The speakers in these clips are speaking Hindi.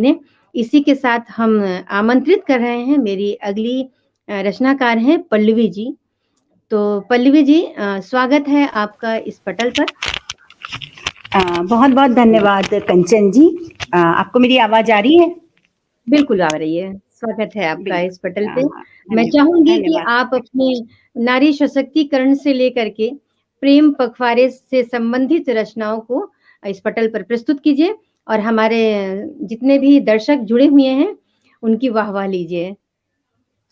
ने इसी के साथ हम आमंत्रित कर रहे हैं मेरी अगली रचनाकार हैं पल्लवी जी। तो पल्लवी जी स्वागत है आपका इस पटल पर। बहुत बहुत धन्यवाद कंचन जी। आपको मेरी आवाज आ रही है? बिल्कुल आ रही है। स्वागत है आपका इस पटल पे। मैं धन्यवाद चाहूंगी कि धन्यवाद। आप अपने नारी सशक्तिकरण से लेकर के प्रेम पखवाड़े से संबंधित रचनाओं को इस पटल पर प्रस्तुत कीजिए और हमारे जितने भी दर्शक जुड़े हुए हैं उनकी वाहवाह लीजिए।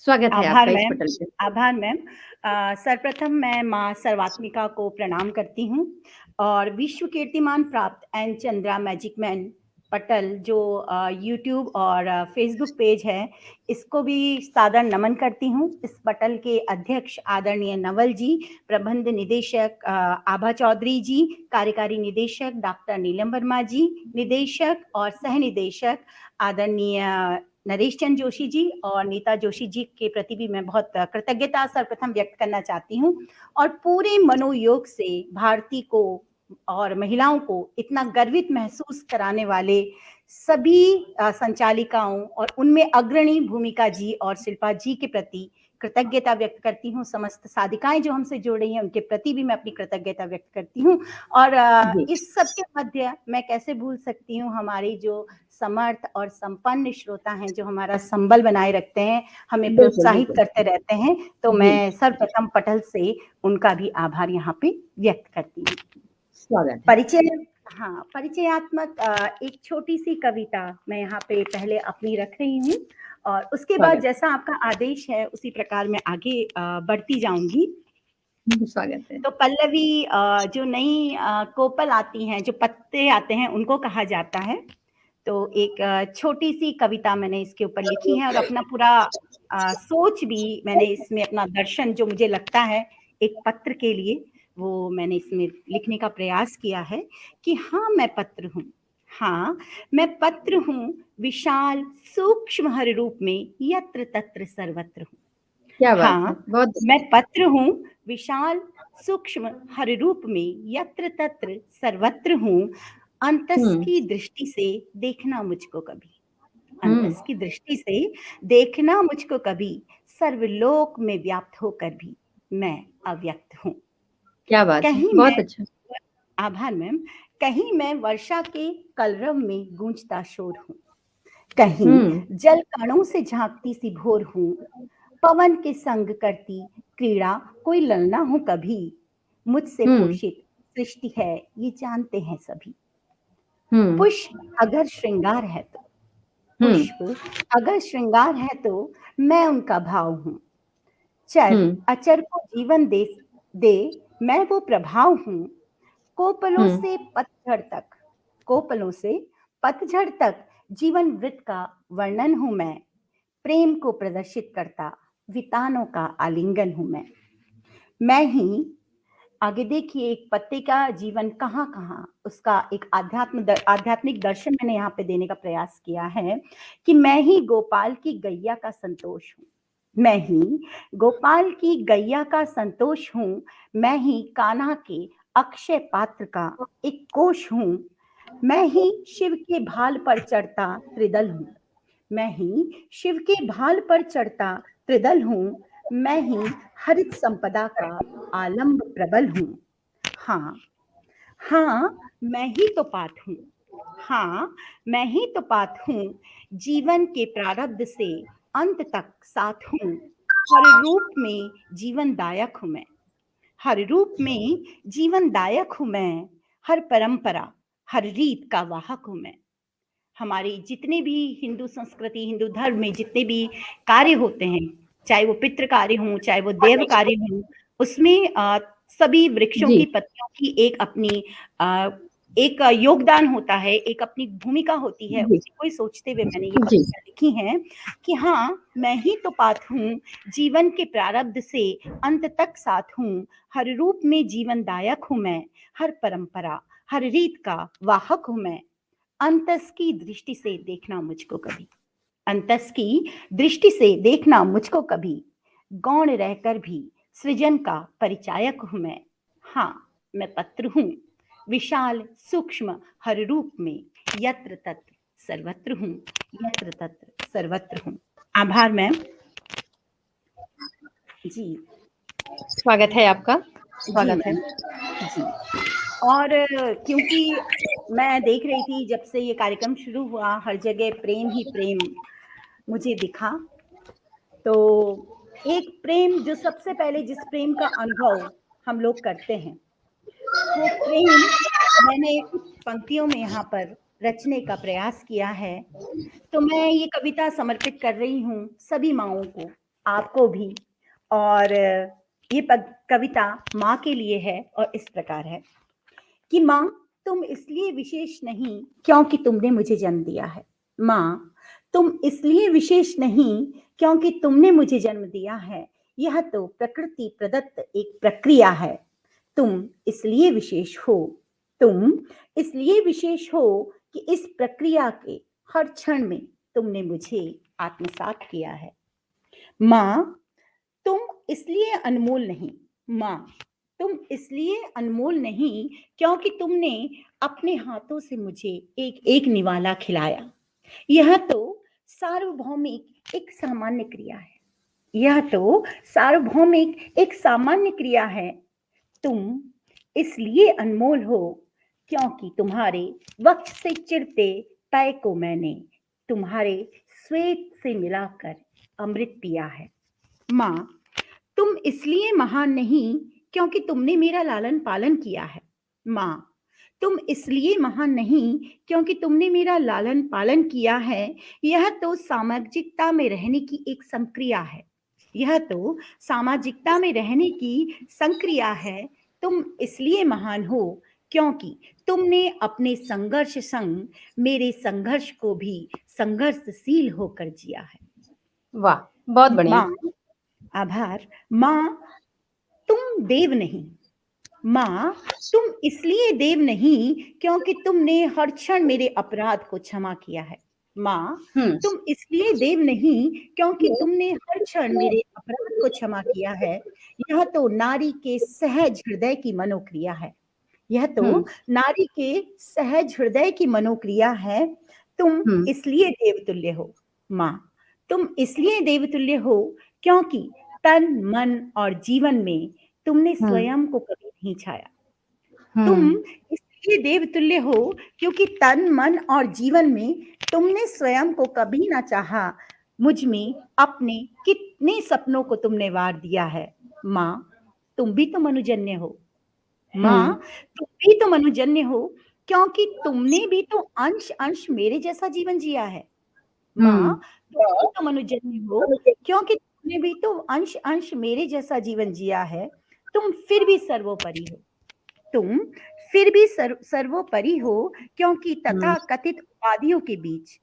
स्वागत है आभार आपका इस मैम। पटल पे। आभार मैम। सर्वप्रथम मैं माँ सर्वात्मिका को प्रणाम करती हूँ और विश्व कीर्तिमान प्राप्त एन चंद्रा मैजिक मैन पटल जो यूट्यूब और फेसबुक पेज है, इसको भी सादर नमन करती हूँ। इस पटल के अध्यक्ष आदरणीय नवल जी, प्रबंध निदेशक आभा चौधरी जी, कार्यकारी निदेशक डॉक्टर नीलम वर्मा जी, निदेशक और सह निदेशक आदरणीय नरेश चंद्र जोशी जी और नीता जोशी जी के प्रति भी मैं बहुत कृतज्ञता सर्वप्रथम व्यक्त करना चाहती हूँ। और पूरे मनोयोग से भारती को और महिलाओं को इतना गर्वित महसूस कराने वाले सभी संचालिकाओं और उनमें अग्रणी भूमिका जी और शिल्पा जी के प्रति कृतज्ञता व्यक्त करती हूँ। समस्त साधिकाएं जो हमसे जुड़ रही हैं उनके प्रति भी मैं अपनी कृतज्ञता व्यक्त करती हूँ। और इस सब के मध्य मैं कैसे भूल सकती हूँ हमारी जो समर्थ और संपन्न श्रोता हैं, जो हमारा संबल बनाए रखते हैं, हमें प्रोत्साहित करते रहते हैं। तो मैं सर्वप्रथम पटल से उनका भी आभार यहाँ पे व्यक्त करती हूँ। स्वागत। परिचयात्मक एक छोटी सी कविता मैं यहाँ पे पहले अपनी रख रही हूँ और उसके बाद जैसा आपका आदेश है उसी प्रकार मैं आगे बढ़ती जाऊंगी। स्वागत है। तो पल्लवी जो नई कोपल आती हैं, जो पत्ते आते हैं, उनको कहा जाता है। तो एक छोटी सी कविता मैंने इसके ऊपर लिखी है और अपना पूरा सोच भी मैंने इसमें, अपना दर्शन जो मुझे लगता है एक पत्र के लिए, वो मैंने इसमें लिखने का प्रयास किया है कि हाँ मैं पत्र हूँ, हाँ मैं पत्र हूँ, विशाल सूक्ष्म हर रूप में यत्र तत्र सर्वत्र हूँ। क्या बात है, हाँ बहुत मैं पत्र हूँ, विशाल सूक्ष्म हर रूप में यत्र तत्र सर्वत्र हूँ। अंतस की दृष्टि से देखना मुझको कभी, अंतस की दृष्टि से देखना मुझको कभी, सर्वलोक में व्याप्त होकर भी मैं अव्यक्त हूँ। क्या बात है, बहुत अच्छा। आभार मैम। कहीं मैं वर्षा के कलरव में गूंजता शोर हूँ, कहीं जल कणों से झांकती सी भोर हूँ, पवन के संग करती क्रीड़ा कोई ललना हूँ कभी, मुझसे पोषित सृष्टि है ये जानते हैं सभी। पुष्प अगर श्रृंगार है तो, पुष्प अगर श्रृंगार है तो मैं उनका भाव हूँ, चर अचर को जीवन दे मैं वो प्रभाव हूँ। कोपलों से पतझड़ तक, कोपलों से पतझड़ तक जीवन वृत्त का वर्णन हूँ मैं, प्रेम को प्रदर्शित करता वितानों का आलिंगन हूं मैं ही। आगे देखिए, एक पत्ते का जीवन कहाँ कहाँ, उसका एक आध्यात्मिक दर्शन मैंने यहाँ पे देने का प्रयास किया है कि मैं ही गोपाल की गैया का संतोष हूँ, मैं ही गोपाल की गैया का संतोष हूँ, मैं ही कान्हा के अक्षय पात्र का एक कोश हूँ, मैं ही शिव के भाल पर चढ़ता त्रिदल हूँ, मैं ही शिव के भाल पर चढ़ता त्रिदल हूँ, मैं ही हरित संपदा का आलम्ब प्रबल हूँ। हाँ हाँ मैं ही तो पात हूँ, हाँ मैं ही तो पात हूँ, जीवन के प्रारब्ध से अंत तक साथ हूँ, हर रूप में जीवन दायक हूँ मैं, हर रूप में जीवन दायक हूँ मैं, हर परंपरा हर रीत का वाहक हूँ मैं। हमारी जितने भी हिंदू संस्कृति, हिंदू धर्म में जितने भी कार्य होते हैं, चाहे वो पितृ कार्य हों, चाहे वो देव कार्य हों, उसमें सभी वृक्षों की पत्तियों की एक अपनी एक योगदान होता है, एक अपनी भूमिका होती है। उसी को ही सोचते हुए मैंने ये कविता लिखी है कि हाँ मैं ही तो पात हूँ, जीवन के प्रारब्ध से अंत तक साथ हूँ, हर रूप में जीवन दायक हूँ मैं, हर परंपरा हर रीत का वाहक हूँ मैं। अंतस की दृष्टि से देखना मुझको कभी, अंतस की दृष्टि से देखना मुझको कभी, गौण रहकर भी सृजन का परिचायक हूं मैं। हाँ मैं पत्र हूं, विशाल सूक्ष्म हर रूप में यत्र तत्र सर्वत्र हूँ, यत्र तत्र सर्वत्र हूँ। आभार मैम। जी स्वागत है आपका, जी स्वागत है। मैम जी। और क्योंकि मैं देख रही थी जब से ये कार्यक्रम शुरू हुआ, हर जगह प्रेम ही प्रेम मुझे दिखा। तो एक प्रेम जो सबसे पहले जिस प्रेम का अनुभव हम लोग करते हैं, वो प्रेम मैंने कुछ पंक्तियों में यहाँ पर रचने का प्रयास किया है। तो मैं ये कविता समर्पित कर रही हूँ सभी माँओं को, आपको भी। और ये कविता माँ के लिए है और इस प्रकार है कि माँ, तुम इसलिए विशेष नहीं क्योंकि तुमने मुझे जन्म दिया है। माँ, तुम इसलिए विशेष नहीं क्योंकि तुमने मुझे जन्म दिया है। यह तो प्रकृति प्रदत्त एक प्रक्रिया है। तुम इसलिए विशेष हो, तुम इसलिए विशेष हो कि इस प्रक्रिया के हर क्षण में तुमने मुझे आत्मसात किया है। माँ, तुम इसलिए अनमोल नहीं, माँ, तुम इसलिए अनमोल नहीं क्योंकि तुमने अपने हाथों से मुझे एक एक निवाला खिलाया। यह तो सार्वभौमिक एक सामान्य क्रिया है। यह तो सार्वभौमिक एक सामान्य क्रिया है। तुम इसलिए अनमोल हो क्योंकि तुम्हारे वक्ष से चिरते तय को मैंने तुम्हारे श्वेत से मिलाकर अमृत पिया है। माँ, तुम इसलिए महान नहीं क्योंकि तुमने मेरा लालन पालन किया है। माँ, तुम इसलिए महान नहीं क्योंकि तुमने मेरा लालन पालन किया है। यह तो सामाजिकता में रहने की एक संक्रिया है। यह तो सामाजिकता में रहने की संक्रिया है। तुम इसलिए महान हो क्योंकि तुमने अपने संघर्ष संग मेरे संघर्ष को भी संघर्षशील होकर जिया है। वाह, बहुत बढ़िया। माँ, आभार। माँ, तुम देव नहीं, माँ, तुम इसलिए देव नहीं क्योंकि तुमने हर क्षण मेरे अपराध को क्षमा किया है। माँ, तुम इसलिए देव नहीं क्योंकि तुमने हर क्षण मेरे अपराध को क्षमा किया है। यह तो नारी के सहज हृदय की मनोक्रिया है। यह तो नारी के सहज हृदय की मनोक्रिया है। तुम इसलिए देवतुल्य हो। माँ, तुम इसलिए देवतुल्य हो क्योंकि तन, मन और जीवन में तुमने स्वयं को कभी नहीं छाया। तुम इसलिए देवतुल्य हो क्योंकि तन, मन और जीवन में तुमने स्वयं को कभी ना चाहा। मुझ में अपने कितने सपनों को तुमने वार दिया है। माँ, तुम भी तो मनुजन्य हो। माँ, तुम भी तो मनुजन्य हो क्योंकि तुमने भी तो अंश अंश मेरे जैसा जीवन जिया है। माँ, तुम भी तो मनुजन्य हो क्योंकि तुमने भी तो अंश अंश मेरे जैसा जीवन जिया है। तुम फिर भी सर्वोपरि हो। तुम फिर भी सर्वोपरि हो क्योंकि तथा कथित उपाधियों के बीच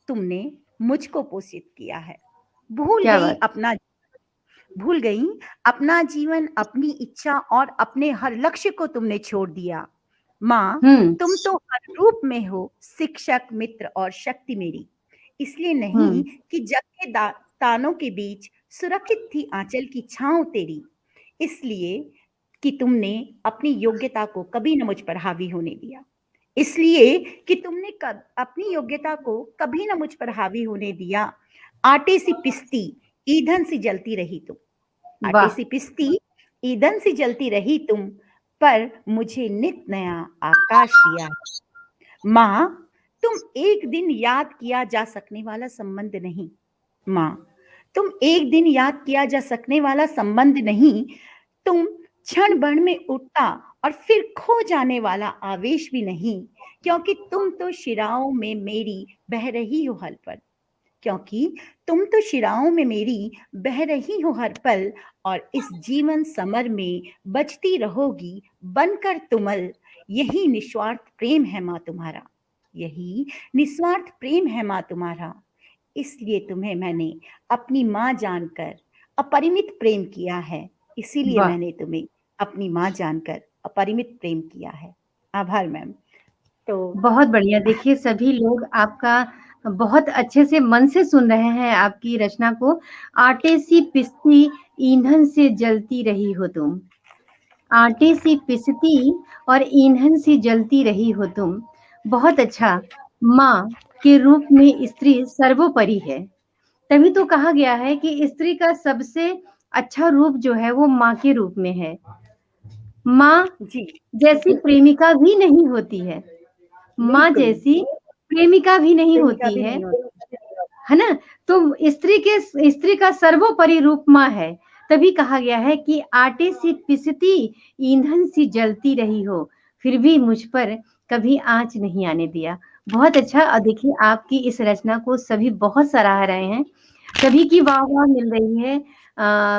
तुमने मुझको पोषित किया है। भूल गई अपना जीवन, अपनी इच्छा और अपने हर लक्ष्य को तुमने छोड़ दिया। माँ, तुम तो हर रूप में हो शिक्षक, मित्र और शक्ति मेरी। इसलिए नहीं कि जग के तानों के बीच सुरक्षित थी आंचल की छांव तेरी, इसलिए कि तुमने अपनी योग्यता को कभी न मुझ पर हावी होने दिया। इसलिए कि तुमने अपनी योग्यता को कभी न मुझ पर हावी होने दिया। आटे सी पिसती ईंधन सी जलती रही तुम। आटे सी पिसती ईंधन सी जलती रही तुम, पर मुझे नित नया आकाश दिया है। माँ, तुम एक दिन याद किया जा सकने वाला संबंध नहीं। माँ, तुम एक दिन याद किया जा सकने वाला संबंध नहीं। तुम क्षण भर में उठता और फिर खो जाने वाला आवेश भी नहीं, क्योंकि तुम तो शिराओं में मेरी बह रही हो हर पल। क्योंकि तुम तो शिराओं में मेरी बह रही हो हर पल, और इस जीवन समर में बचती रहोगी बनकर तुमल। यही निस्वार्थ प्रेम है माँ तुम्हारा। यही निस्वार्थ प्रेम है माँ तुम्हारा। इसलिए तुम्हें मैंने अपनी माँ जानकर अपरिमित प्रेम किया है। इसीलिए मैंने तुम्हें अपनी माँ जानकर अपरिमित प्रेम किया है। आभार मैम। तो बहुत बढ़िया। देखिए, सभी लोग आपका बहुत अच्छे से मन से सुन रहे हैं आपकी रचना को। आटे सी पिसती ईंधन से जलती रही हो तुम। आटे सी पिसती और ईंधन से जलती रही हो तुम। बहुत अच्छा। माँ, के रूप में स्त्री सर्वोपरि है। तभी तो कहा गया है कि स्त्री का सबसे अच्छा रूप जो है वो माँ के रूप में है। माँ जी, जैसी प्रेमिका भी नहीं होती है, माँ बिल्कुल, जैसी प्रेमिका भी नहीं प्रेमिका होती भी है, नहीं होती। है ना? तो स्त्री का सर्वोपरि रूप माँ है। तभी कहा गया है कि आटे से पिसती ईंधन सी जलती रही हो, फिर भी मुझ पर कभी आँच नहीं आने दिया। बहुत अच्छा। देखिए आपकी इस रचना को सभी बहुत सराह रहे हैं, सभी की वाह-वाह मिल रही है।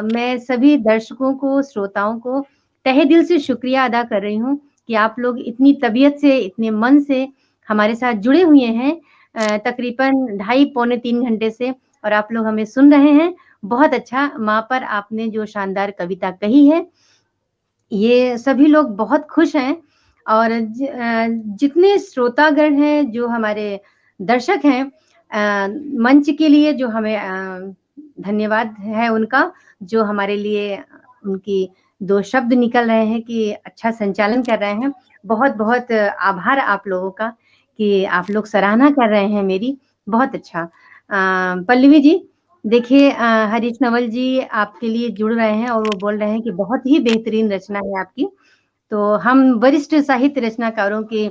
मैं सभी दर्शकों को, श्रोताओं को तहे दिल से शुक्रिया अदा कर रही हूँ कि आप लोग इतनी तबीयत से, इतने मन से हमारे साथ जुड़े हुए हैं तकरीबन ढाई पौने 3 घंटे से और आप लोग हमें सुन रहे हैं। बहुत अच्छा, माँ पर आपने जो शानदार कविता कही है, ये सभी लोग बहुत खुश हैं और जितने श्रोतागण हैं, जो हमारे दर्शक हैं मंच के लिए जो हमें धन्यवाद है उनका, जो हमारे लिए उनकी 2 शब्द निकल रहे हैं कि अच्छा संचालन कर रहे हैं। बहुत-बहुत आभार आप लोगों का कि आप लोग सराहना कर रहे हैं मेरी, बहुत अच्छा। पल्लवी जी, देखिए हरीश नवल जी आपके लिए जुड़ रहे हैं और वो बोल रहे हैं कि बहुत ही बेहतरीन रचना है आपकी। तो हम वरिष्ठ साहित्य रचनाकारों के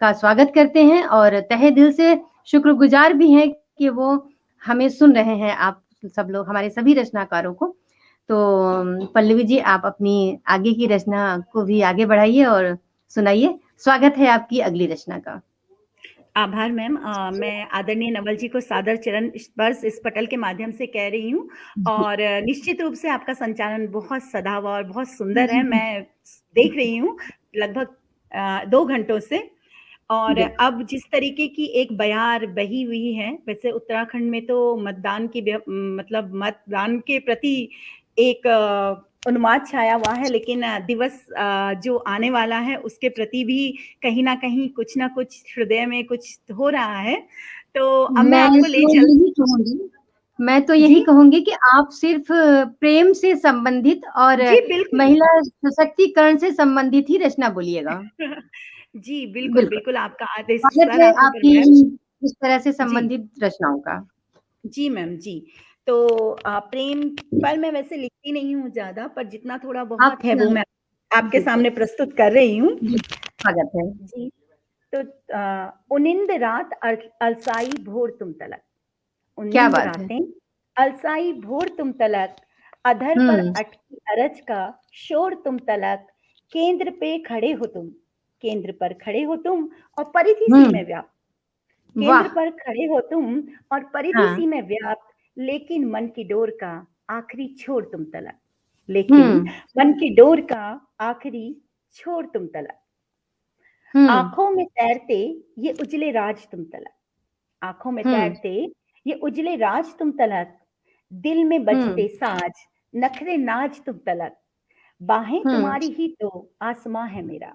का स्वागत करते हैं और तहे दिल से शुक्रगुजार भी हैं कि वो हमें सुन रहे हैं, आप सब लोग हमारे सभी रचनाकारों को। तो पल्लवी जी आप अपनी आगे की रचना को भी आगे बढ़ाइए और सुनाइए। स्वागत है आपकी अगली रचना का। आभार मैम। मैं आदरणीय नवल जी को सादर चरण स्पर्श इस पटल के माध्यम से कह रही हूँ और निश्चित रूप से आपका संचालन बहुत सदाबहार और बहुत सुंदर है। मैं देख रही हूँ लगभग 2 घंटों से और अब जिस तरीके की एक बयार बही हुई है, वैसे उत्तराखंड में तो मतदान की मतलब मतदान के प्रति एक उन्माद छाया हुआ है, लेकिन दिवस जो आने वाला है उसके प्रति भी कहीं ना कहीं कुछ ना कुछ हृदय में कुछ हो रहा है। तो अब मैं आपको ले चल मैं तो यही कहूंगी कि आप सिर्फ प्रेम से संबंधित और जी बिल्कुल महिला सशक्तिकरण से संबंधित ही रचना बोलिएगा। जी बिल्कुल बिल्कुल बिल्कुल, आपका आदेश स्वागत सर है आंखों पर आपकी मैम। इस तरह से जी संबंधित रचनाओं का। जी मैम जी। तो प्रेम पर मैं वैसे लिखती नहीं हूँ ज्यादा, पर जितना थोड़ा आप बहुत है वो मैं आपके बिल्कुल सामने प्रस्तुत कर रही हूँ। स्वागत है। जी। तो उनिंद रात अलसाई भोर तुम तलक, क्या उनिंद बात है। रातें अलसाई भोर तुम तलक, अधर पर अटकी अरज का शोर तुम तलक, केंद्र पे खड़े हो तुम, केंद्र पर खड़े हो तुम और परिधि सी में व्याप्त, केंद्र वाह। पर खड़े हो तुम और परिधि हाँ। सी में व्याप्त, लेकिन मन की डोर का आखिरी छोर तुम तलक, लेकिन मन की डोर का आखिरी छोर तुम तलक, आंखों में तैरते ये उजले राज तुम तलक, आंखों में तैरते ये उजले राज तुम तलक, दिल में बजते साज नखरे नाज तुम तलक, बाहें तुम्हारी ही तो आसमां है मेरा,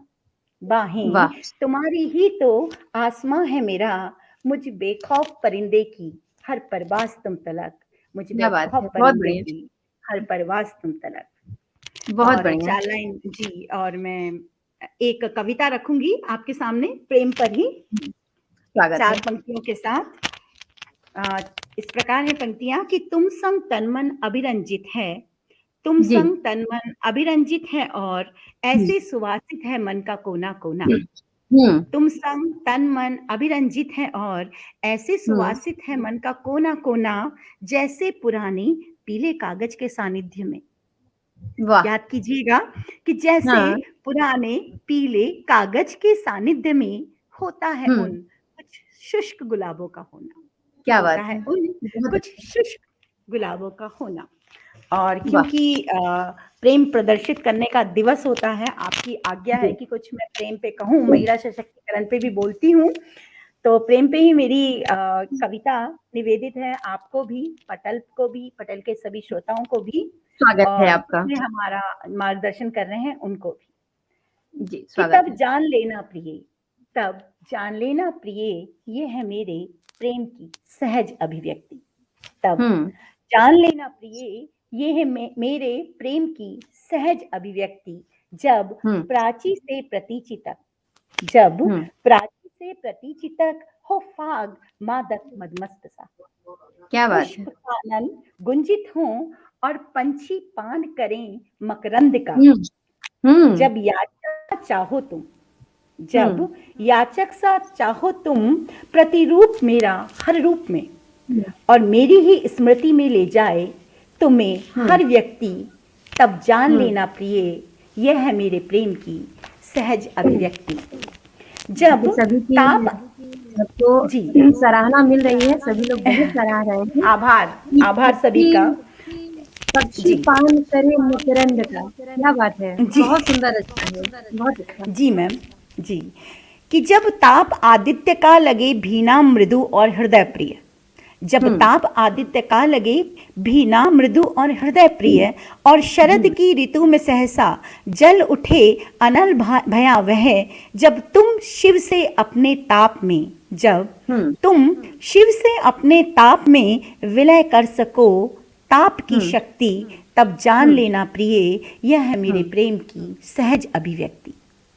बाहें वाह। तुम्हारी ही तो आसमां है मेरा, मुझ बेखौफ परिंदे की हर परवाज तुम तलक, मुझ क्या बात है, बेखौफ बहुत परिंदे बढ़िया। की हर परवाज तुम तलक। बहुत और बढ़िया। 4 लाइन जी, और मैं एक कविता रखूंगी आपके सामने प्रेम पर ही, स्वागत 4 है। पंक्तियों के साथ। इस प्रकार है पंक्तियां कि तुम संग तन मन अभिरंजित है, तुम जी। संग तन मन अभिरंजित है और ऐसे सुवासित है मन का कोना कोना, तुम संग तन मन अभिरंजित है और ऐसे सुवासित है मन का कोना कोना, जैसे पुराने पीले कागज के सानिध्य में। वाह। याद कीजिएगा कि जैसे पुराने पीले कागज के सानिध्य में होता है उन कुछ शुष्क गुलाबों का होना, क्या होता बात है है। उन बहुत कुछ शुष्क गुलाबों का होना। और वाह। क्योंकि प्रेम प्रदर्शित करने का दिवस होता है, आपकी आज्ञा है कि कुछ मैं प्रेम पे कहूँ, महिला सशक्तिकरण पे भी बोलती हूँ, तो प्रेम पे ही मेरी कविता निवेदित है आपको भी, पटल को भी, पटल के सभी श्रोताओं को भी, स्वागत है और आपका। जिसमें हमारा मार्गदर्शन कर रहे हैं उनको भी। जी कि स्वागत तब है। जान लेना प्रिय, तब जान लेना प्रिय, ये है मेरे प्रेम की सहज अभिव्यक्ति, तब जान लेना प्रिय, ये है मेरे प्रेम की सहज अभिव्यक्ति, जब प्राची से प्रतीचि तक, जब प्राची से प्रतीचि तक हो फाग मादक मदमस्त सा। क्या बात है। पुष्प कानन गुंजित हों और पंछी पान करें मकरंद का। जब याचक चाहो तुम, जब याचक सा चाहो तुम, प्रतिरूप मेरा हर रूप में, और मेरी ही स्मृति में ले जाए तुम्हें हर व्यक्ति, तब जान लेना प्रिय यह है मेरे प्रेम की सहज अभिव्यक्ति। जब सभी की ताप सबको जी सराहना मिल रही है, सभी लोग बहुत सराह रहे हैं। आभार सभी का। पक्षी पान करे मकरंद का, क्या बात है, जी बहुत सुंदर रचना है, बहुत अच्छा। जी मैम जी। कि जब ताप आदित्य का लगे भीना मृदु और हृदय प्रिय, जब ताप आदित्य का लगे भीना मृदु और हृदय प्रिय, और शरद की ऋतु में सहसा जल उठे अनल भयावह, जब तुम शिव से अपने ताप में, जब तुम शिव से अपने ताप में विलय कर सको ताप की शक्ति, तब जान लेना प्रिय यह है मेरे प्रेम की सहज अभिव्यक्ति।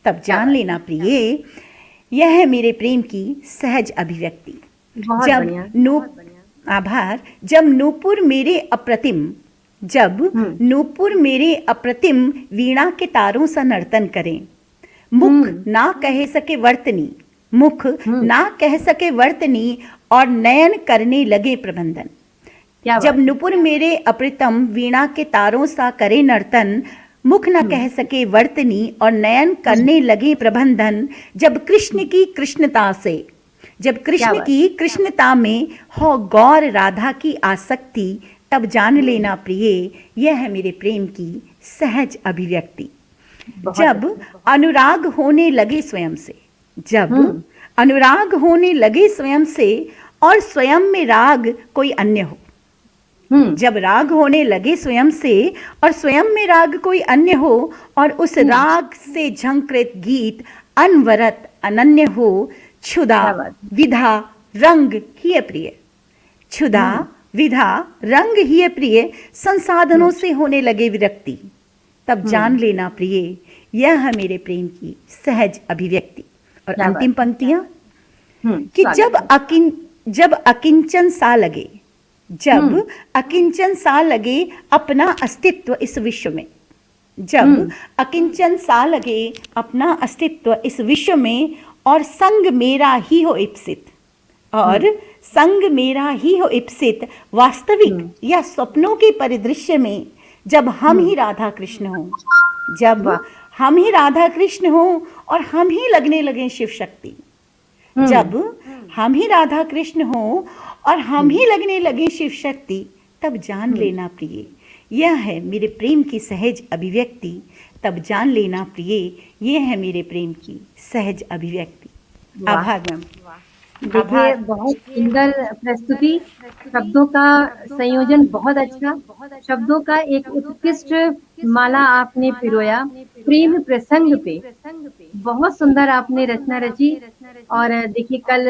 तब जान लेना प्रिय यह है मेरे प्रेम की सहज अभिव्यक्ति। आभार। जब नूपुर मेरे अप्रतिम, जब नूपुर मेरे अप्रतिम वीणा के तारों सा नर्तन करें, मुख ना कह सके वर्तनी, मुख ना कह सके वर्तनी, और नयन करने लगे प्रबंधन। जब नुपुर मेरे अप्रतिम वीणा के तारों सा करे नर्तन, मुख न कह सके वर्तनी, और नयन करने लगे प्रबंधन। जब कृष्ण की कृष्णता से, जब कृष्ण की कृष्णता में हो गौर राधा की आसक्ति, तब जान लेना प्रिय यह है मेरे प्रेम की सहज अभिव्यक्ति। जब अनुराग होने लगे स्वयं से, जब अनुराग होने लगे स्वयं से, और स्वयं में राग कोई अन्य हो, जब राग होने लगे स्वयं से और स्वयं में राग कोई अन्य हो, और उस राग से झंकृत गीत अनवरत अनन्य हो, क्षुधा विधा रंग ही प्रिय, क्षुधा विधा रंग ही प्रिय, संसाधनों से होने लगे विरक्ति, तब जान लेना प्रिय यह है मेरे प्रेम की सहज अभिव्यक्ति। और अंतिम पंक्तियां कि जब अकिंचन सा लगे, जब अकिंचन सा लगे अपना अस्तित्व इस विश्व में, जब अकिंचन सा लगे अपना अस्तित्व इस विश्व में, और संग मेरा ही हो इप्सित, और संग मेरा ही हो इप्सित, वास्तविक या स्वप्नों के परिदृश्य में, जब हम ही राधा कृष्ण हो, जब हम ही राधा कृष्ण हो और हम ही लगने लगे शिव शक्ति, जब हम ही राधा कृष्ण हो और हम ही लगने लगे शिव शक्ति, तब जान लेना प्रिय यह है मेरे प्रेम की सहज अभिव्यक्ति। तब जान लेना प्रिय यह है मेरे प्रेम की सहज अभिव्यक्ति। आभार मैम। देखिए बहुत सुंदर प्रस्तुति, शब्दों का संयोजन बहुत अच्छा, शब्दों का एक उत्कृष्ट माला आपने पिरोया प्रेम प्रसंग पे, बहुत सुंदर आपने रचना रची। और देखिए कल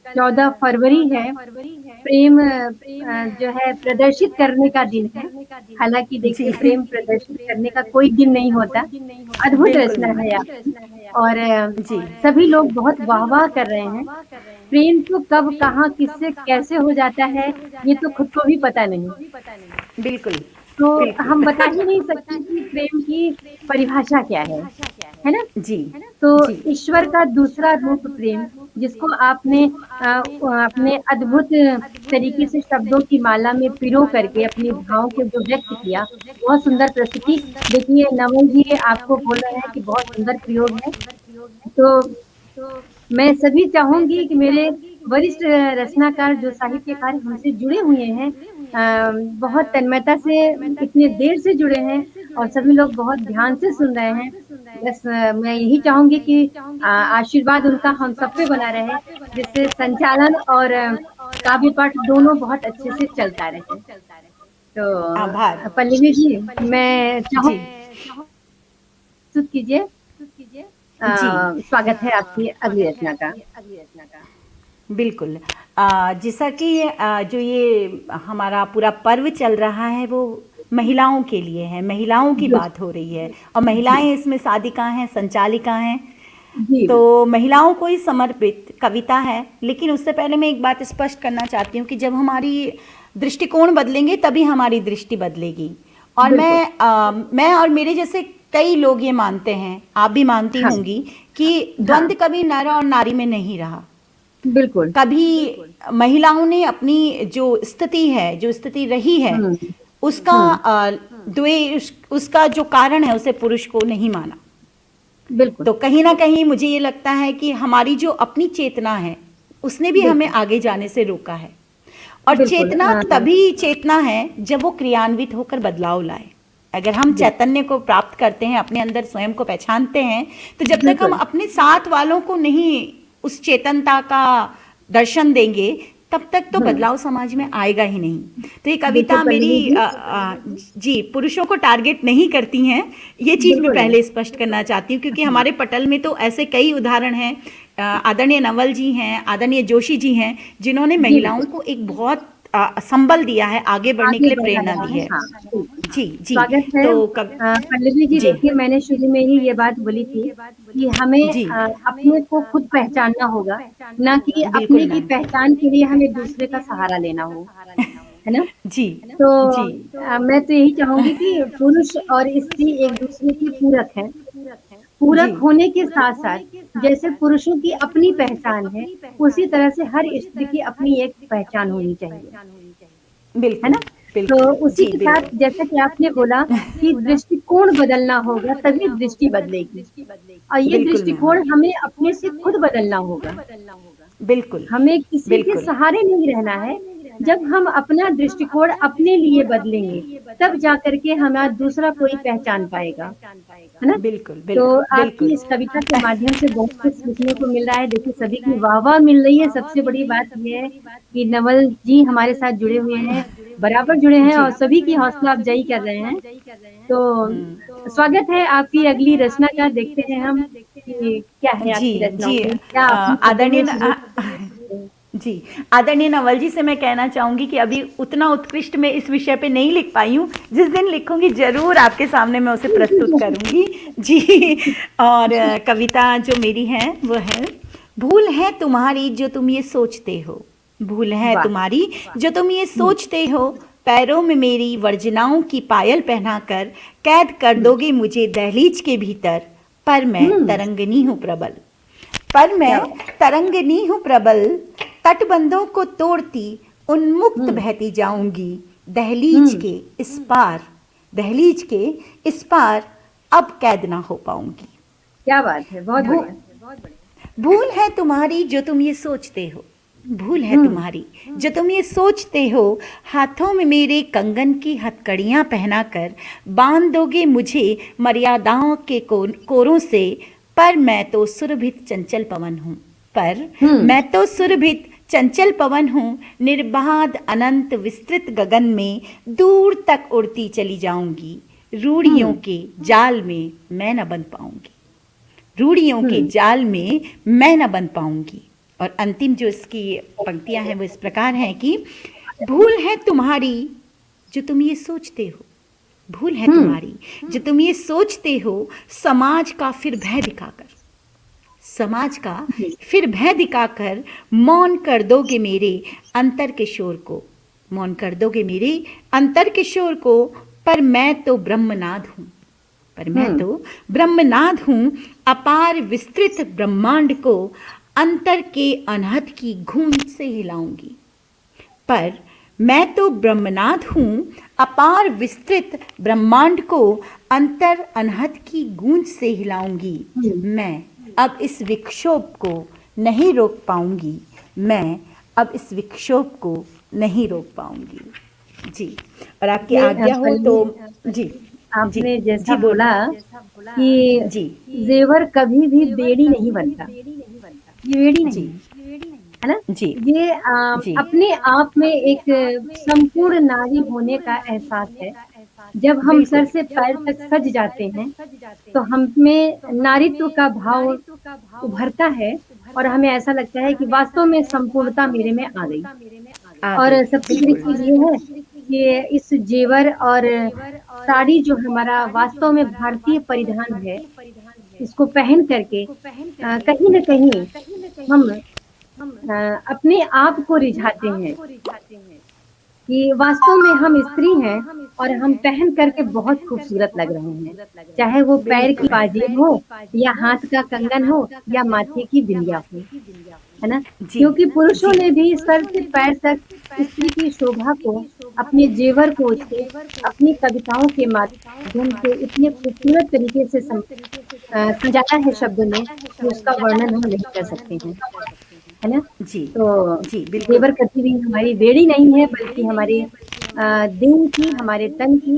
14 फरवरी है, प्रेम जो है प्रदर्शित करने का दिन है। हालांकि देखिए प्रेम प्रदर्शित करने का कोई दिन नहीं होता, अद्भुत रचना है आपकी, और सभी लोग बहुत वाह वाह कर रहे हैं। प्रेम तो कब कहाँ किससे कैसे हो जाता है ये तो खुद को भी पता नहीं। बिल्कुल। तो हम बता ही नहीं सकते कि प्रेम की परिभाषा क्या है ना जी। तो ईश्वर का दूसरा रूप प्रेम, जिसको आपने अपने अद्भुत तरीके से शब्दों की माला में पिरो करके अपने भावों को जो व्यक्त किया, बहुत सुंदर प्रस्तुति। देखिए नवल जी आपको बोल रहे हैं कि बहुत सुंदर प्रयोग है। तो मैं सभी चाहूंगी कि मेरे वरिष्ठ रचनाकार जो साहित्यकार हमसे जुड़े हुए हैं, बहुत तन्मयता से इतने देर से जुड़े हैं और सभी लोग बहुत ध्यान से सुन रहे हैं। बस मैं यही चाहूंगी कि आशीर्वाद उनका हम सब पे बना रहे, जिससे संचालन और काव्य पाठ दोनों बहुत अच्छे से चलता रहे। तो पल्लवी जी मैं चाहूँ कीजिए, स्वागत है आपकी अगली रचना का। बिल्कुल। जैसा कि जो ये हमारा पूरा पर्व चल रहा है वो महिलाओं के लिए है, महिलाओं की बात हो रही है, और महिलाएं इसमें साधिका हैं, संचालिका हैं। जी तो महिलाओं को ही समर्पित कविता है। लेकिन उससे पहले मैं एक बात स्पष्ट करना चाहती हूँ कि जब हमारी दृष्टिकोण बदलेंगे तभी हमारी दृष्टि बदलेगी। और बिल्कुल। मैं और मेरे जैसे कई लोग ये मानते हैं, आप भी मानती हाँ होंगी, कि हाँ द्वंद्व कभी नर और नारी में नहीं रहा। बिल्कुल। कभी महिलाओं ने अपनी जो स्थिति है, जो स्थिति रही है, हम्म उसका हम्म द्वेष, उसका जो कारण है, उसे पुरुष को नहीं माना। बिल्कुल तो कहीं ना कहीं मुझे ये लगता है कि हमारी जो अपनी चेतना है, उसने भी हमें बिल्कुल आगे जाने से रोका है। और बिल्कुल चेतना तभी चेतना है जब वो क्रियान्वित होकर बदलाव लाए। अगर हम बिल्कुल चैतन्य को प्राप्त करते हैं, अपने अंदर स्वयं को पहचानते हैं, तो जब तक हम बिल्कुल अपने साथ वालों को नहीं उस चेतनता का दर्शन देंगे, तब तक तो हम्म बदलाव समाज में आएगा ही नहीं। तो ये बिल्कुल कविता पल्लवी मेरी जी। जी पुरुषों को टारगेट नहीं करती हैं, ये चीज़ मैं बिल्कुल नहीं। पहले स्पष्ट करना चाहती हूँ, क्योंकि हमारे पटल में तो ऐसे कई उदाहरण हैं। आदरणीय नवल जी हैं, आदरणीय जोशी जी हैं, जिन्होंने जी महिलाओं बिल्कुल को एक बहुत संबल दिया है, आगे बढ़ने के आगे लिए प्रेरणा बढ़ाया दी है। है। हाँ बिल्कुल। जी जी। स्वागत है। तो कब पल्लवी जी जी देखिए मैंने शुरू में ही ये बात बोली थी कि हमें जी अपने को खुद पहचानना होगा, ना कि बिल्कुल अपने की मैम। पहचान के लिए हमें दूसरे का सहारा लेना हो, है ना? जी तो जी मैं तो यही चाहूंगी कि पुरुष और स्त्री एक दूसरे के पूरक हैं। जी पूरक होने के साथ साथ जैसे पुरुषों की अपनी पहचान है, उसी तरह से हर स्त्री की अपनी एक पहचान होनी चाहिए, है बिल्कुल ना? तो बिल्कुल उसी जी के साथ बिल्कुल जैसा कि आपने बोला कि दृष्टिकोण बदलना होगा तभी दृष्टि बदलेगी, और ये बिल्कुल मैम। दृष्टिकोण हमें अपने से खुद बदलना होगा। बिल्कुल हमें किसी के बिल्कुल सहारे नहीं रहना है। जब हम अपना दृष्टिकोण अपने लिए बदलेंगे, तब जाकर के हमारा दूसरा कोई पहचान पाएगा, है ना? बिल्कुल तो बिल्कुल आपकी बिल्कुल इस कविता के माध्यम से बहुत कुछ सीखने को मिल रहा है। देखिए सभी की वाह-वाह मिल रही है। सबसे बड़ी बात ये है कि नवल जी हमारे साथ जुड़े हुए हैं, बराबर जुड़े हैं और सभी की हौसला अफ़ज़ाई कर रहे हैं। तो स्वागत है आपकी अगली रचना का। देखते हैं हम कि क्या है जी आपकी रचनाओं जी में, क्या अपनी पदों आदरणीय में शुरू। जी आदरणीय नवल जी से मैं कहना चाहूँगी कि अभी उतना उत्कृष्ट मैं इस विषय पे नहीं लिख पाई हूँ। जिस दिन लिखूंगी जरूर आपके सामने मैं उसे प्रस्तुत करूँगी। जी। और कविता जो मेरी है वो है, भूल है तुम्हारी जो तुम ये सोचते हो, भूल है वाह! तुम्हारी जो तुम ये हुँ, सोचते हो, पैरों में मेरी वर्जनाओं की पायल पहनाकर कैद कर हुँ, दोगे मुझे दहलीज के भीतर, पर मैं हुँ, तरंगिनी हूँ प्रबल, पर क्या मैं बात! तरंगिनी हूँ प्रबल, तटबंधों को तोड़ती उन्मुक्त हुँ, बहती जाऊंगी, दहलीज हुँ, के इस पार, दहलीज के इस पार अब कैद ना हो पाऊंगी। क्या बात है! बहुत भू बढ़िया। भूल है तुम्हारी जो तुम ये सोचते हो, भूल है हुँ, तुम्हारी जो तुम ये सोचते हो, हाथों में मेरे कंगन की हथकड़ियाँ पहनाकर बांध दोगे मुझे मर्यादाओं के कोरों से, पर मैं तो सुरभित चंचल पवन हूँ, पर हुँ, मैं तो सुरभित चंचल पवन हूँ, निर्बाध अनंत विस्तृत गगन में दूर तक उड़ती चली जाऊंगी, रूढ़ियों हुँ, के जाल में मैं न बन पाऊंगी, रूढ़ियों के हुँ, जाल में मैं न बन पाऊंगी। और अंतिम जो इसकी पंक्तियां हैं वो इस प्रकार हैं कि भूल है तुम्हारी जो तुम ये सोचते हो, भूल है हुँ, तुम्हारी जो तुम ये सोचते हो, समाज का फिर भय दिखाकर, समाज का जी, फिर भय दिखाकर मौन कर दोगे मेरे अंतर के शोर को, मौन कर दोगे मेरे अंतर के शोर को, पर मैं तो ब्रह्मनाद हूँ, पर मैं हुँ, तो ब्रह्मनाद हूँ, अपार विस्तृत ब्रह्मांड को अंतर के अनहद की गूंज से हिलाऊंगी, पर मैं तो ब्रह्मनाद हूँ, अपार विस्तृत ब्रह्मांड को अंतर अनहद की गूंज से हिलाऊंगी, हुँ, मैं अब इस विक्षोभ को नहीं रोक पाऊंगी, मैं अब इस विक्षोभ को नहीं रोक पाऊंगी। जी। और आपकी ये आज्ञा हो तो पल्लवी जी जी आपने जैसा जी बोल बोला कि जी ज़ेवर कभी भी बेड़ी नहीं बनता, ये बेड़ी जी नहीं है, है ना? जी ये जी अपने आप में एक संपूर्ण नारी होने का एहसास है। जब हम सर बिल्कुल से पैर तक सज जाते हैं, तो हम में नारीत्व का भाव उभरता है और हमें ऐसा लगता है कि वास्तव में संपूर्णता मेरे में आ गई। आ और गई सबसे बड़ी बिल्कुल चीज़ ये है कि इस जेवर और साड़ी जो हमारा वास्तव में भारतीय परिधान है, इसको पहन करके कहीं न कहीं हम अपने आप को रिझाते हैं कि वास्तव में हम स्त्री हैं और हम पहन करके बहुत खूबसूरत लग रहे हैं। चाहे वो पैर की बिल्कुल। पाजेब हो या हाथ का कंगन हो या माथे की बिंदिया हो, है ना? जी, क्योंकि पुरुषों जी। ने भी सर से पैर तक स्त्री की शोभा को अपने जेवर कोष से, अपनी कविताओं के माध्यम से इतने खूबसूरत तरीके से सजाया है शब्द में कि उसका वर्णन हम नहीं कर सकते हैं, है ना? जी, तो जी, बिल्कुल। जेवर कभी भी हमारी बेड़ी नहीं है बल्कि हमारे देह की, हमारे तन की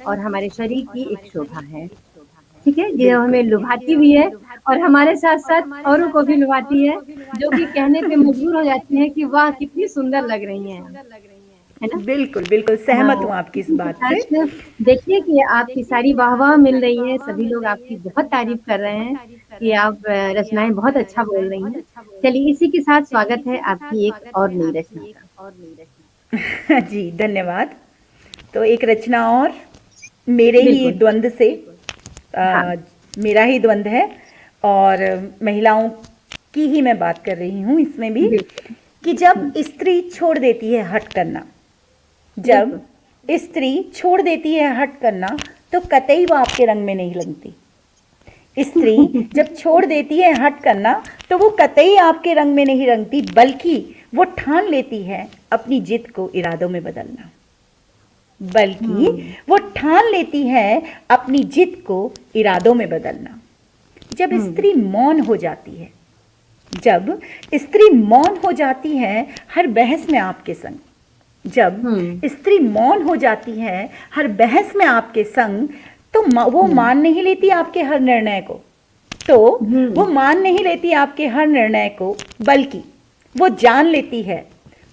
और हमारे शरीर की एक शोभा है, ठीक है? जो बिल्कुल। हमें लुभाती भी है और हमारे साथ-साथ औरों को भी लुभाती है, जो कि कहने पे मजबूर हो जाती हैं कि वाह! कितनी सुंदर लग रही हैं आप, है ना? बिल्कुल, बिल्कुल सहमत हाँ, हूँ आपकी इस इसी के बात से। साथ देखिए कि आपकी सारी वाह-वाह मिल रही है, सभी लोग आपकी बहुत तारीफ़ कर रहे हैं कि आप रचनाएँ बहुत अच्छा बोल रही हैं। चलिए इसी के साथ स्वागत है आपकी एक और नई रचना का। जी, धन्यवाद। तो एक रचना और मेरे ही बिल्कुल, द्वंद से हाँ, मेरा ही द्वंद है और महिलाओं की ही मैं बात कर रही हूँ इसमें भी बिल्कुल। कि जब हुँ, स्त्री छोड़ देती है हट करना, जब बिल्कुल। स्त्री छोड़ देती है हट करना तो कतई वो आपके रंग में नहीं लगती। स्त्री जब छोड़ देती है हट करना तो वो कतई आपके रंग में नहीं रंगती, बल्कि वो ठान लेती है अपनी जिद को इरादों में बदलना। बल्कि हुँ, वो ठान लेती है अपनी जिद को इरादों में बदलना। जब हुँ, स्त्री मौन हो जाती है, जब स्त्री मौन हो जाती है हर बहस में आपके संग, जब हुँ, स्त्री मौन हो जाती है हर बहस में आपके संग, तो वो हुँ, मान नहीं लेती आपके हर निर्णय को, तो वो हुँ, मान नहीं लेती आपके हर निर्णय को, बल्कि वो जान लेती है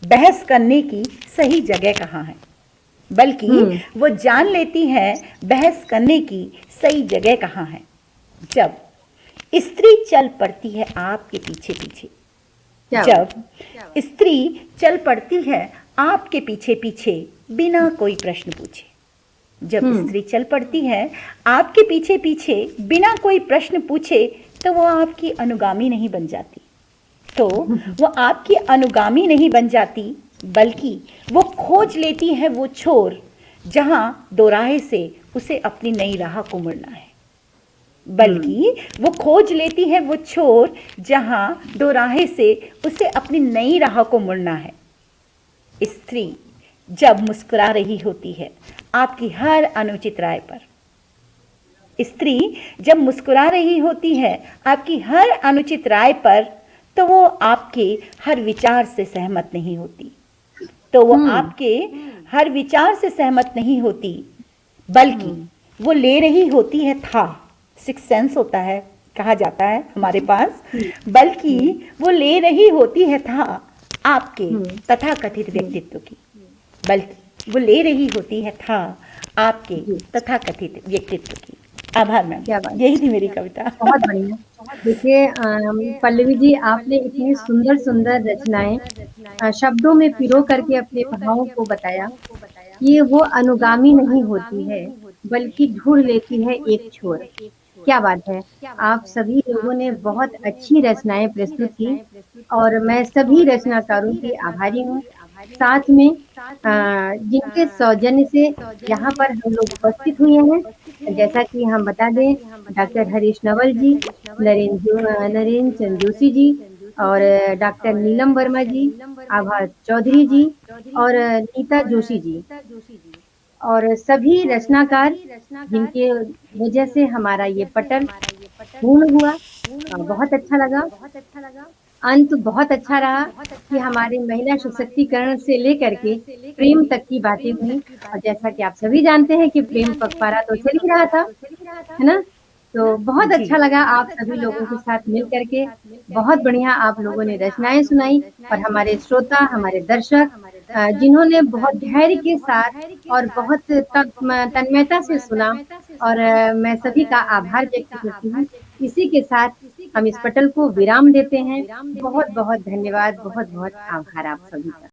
बहस करने की सही जगह कहाँ है, बल्कि हुँ, वो जान लेती है बहस करने की सही जगह कहाँ है। जब स्त्री चल पड़ती है आपके पीछे पीछे, क्या बात जब स्त्री चल पड़ती है आपके पीछे पीछे बिना कोई प्रश्न पूछे, जब हुँ, स्त्री चल पड़ती है आपके पीछे पीछे बिना कोई प्रश्न पूछे, तो वो आपकी अनुगामी नहीं बन जाती, तो वो आपकी अनुगामी नहीं बन जाती, बल्कि वो खोज लेती है वो छोर जहां दोराहे से उसे अपनी नई राह को मुड़ना है, हुँ, बल्कि वो खोज लेती है वो छोर जहां दोराहे से उसे अपनी नई राह को मुड़ना है। स्त्री जब मुस्कुरा रही होती है आपकी हर अनुचित राय पर, स्त्री जब मुस्कुरा रही होती है आपकी हर अनुचित राय पर, तो वो आपके हर विचार से सहमत नहीं होती, तो वो हुँ, आपके हर विचार से सहमत नहीं होती, बल्कि हुँ, वो ले रही होती है था, सिक्स सेंस होता है कहा जाता है हमारे पास, हुँ, बल्कि हुँ, वो ले रही होती है था आपके हुँ, तथाकथित हुँ, व्यक्तित्व की, बल्कि वो ले रही होती है था आपके जी, तथाकथित व्यक्तित्व की। आभार मैम, क्या बात यही थी मेरी कविता। बहुत बढ़िया। देखिए पल्लवी जी आपने इतनी सुंदर-सुंदर रचनाएँ शब्दों में पिरो करके अपने भावों को बताया, कि वो अनुगामी नहीं होती है, बल्कि ढूँढ लेती है एक छोर। क्या बात है! आप सभी लोगों ने बहुत अच्छी रचनाएँ प्रस्तुत की और मैं सभी रचनाकारों की आभारी हूँ। साथ में जिनके सौजन्य से यहाँ पर हम लोग उपस्थित हुए हैं, जैसा कि हम बता दें डॉक्टर हरीश नवल जी, नरेंद्र चंद जोशी जी और डॉक्टर नीलम वर्मा जी, आभा चौधरी जी और नीता जोशी जी और सभी रचनाकार जिनके वजह से हमारा ये पटल पूर्ण हुआ बहुत अच्छा लगा। अंत बहुत अच्छा रहा कि हमारे महिला सशक्तिकरण से लेकर के प्रेम तक की बातें हुई और जैसा कि आप सभी जानते हैं कि प्रेम पखवाड़ा तो चल ही रहा था, है ना? तो बहुत जी, अच्छा लगा आप सभी लोगों के साथ मिल कर के, बहुत बढ़िया आप लोगों ने रचनाएँ सुनाई और हमारे श्रोता, हमारे दर्शक जिन्होंने बहुत धैर्य के साथ और बहुत तन्मयता से सुना और मैं सभी का आभार व्यक्त करती हूँ। इसी के साथ हम इस पटल को विराम देते हैं। बहुत-बहुत धन्यवाद, बहुत-बहुत आभार आप सभी का।